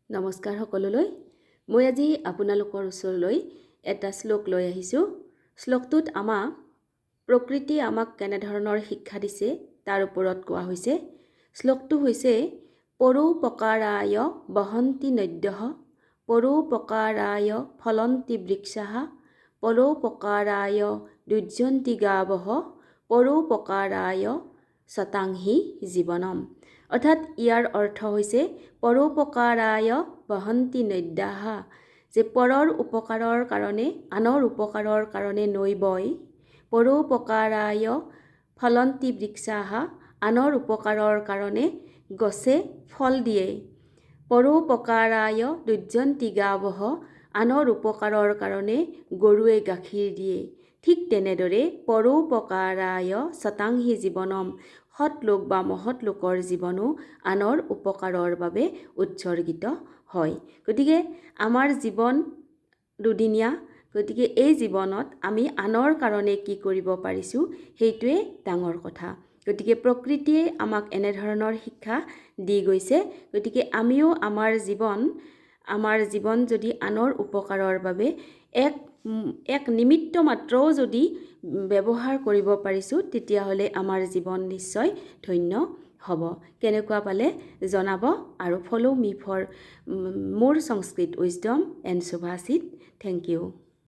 নমস্কাৰ সকলোলৈ। মই আজি আপোনালোকৰ ওচৰলৈ এটা শ্লোক লৈ আহিছোঁ। শ্লোকটোত আমাক প্ৰকৃতি আমাক কেনেধৰণৰ শিক্ষা দিছে তাৰ ওপৰত কোৱা হৈছে। শ্লোকটো হৈছে পৰোপকাৰায় বহন্তি নদ্যঃ পৰোপকাৰায় ফলন্তি বৃক্ষাঃ পৰোপকাৰায় দুৰ্যন্তি গাৱঃ পৰোপকাৰায় শতাংহি জীৱনম। অৰ্থাৎ ইয়াৰ অৰ্থ হৈছে পৰোপকাৰায় বহন্তি নদ্যাঃ, যে পৰৰ উপকাৰৰ কাৰণে আনৰ উপকাৰৰ কাৰণে নৈ বয়। পৰোপকাৰায় ফলন্তি বৃক্ষাঃ, আনৰ উপকাৰৰ কাৰণে গছে ফল দিয়ে। পৰোপকাৰায় দুৰ্যন্তি গাৱঃ, আনৰ উপকাৰৰ কাৰণে গৰুৱে গাখীৰ দিয়ে। ঠিক তেনেদৰে পৰোপকাৰায় শতাংহি জীৱনম, সৎ লোক বা মহৎ লোকৰ জীৱনো আনৰ উপকাৰৰ বাবে উৎসৰ্গিত হয়। গতিকে আমাৰ জীৱন দুদিনীয়া, গতিকে এই জীৱনত আমি আনৰ কাৰণে কি কৰিব পাৰিছোঁ সেইটোৱে ডাঙৰ কথা। গতিকে প্ৰকৃতিয়ে আমাক এনেধৰণৰ শিক্ষা দি গৈছে। গতিকে আমিও আমাৰ জীৱন যদি আনৰ উপকাৰৰ বাবে এক নিমিত্ত মাত্ৰও যদি ব্যৱহাৰ কৰিব পাৰিছোঁ, তেতিয়াহ'লে আমাৰ জীৱন নিশ্চয় ধন্য হ'ব। কেনেকুৱা পালে জনাব আৰু ফ'ল' মি ফৰ মোৰ সংস্কৃত উইজডম এণ্ড সুভাষিত। Thank U.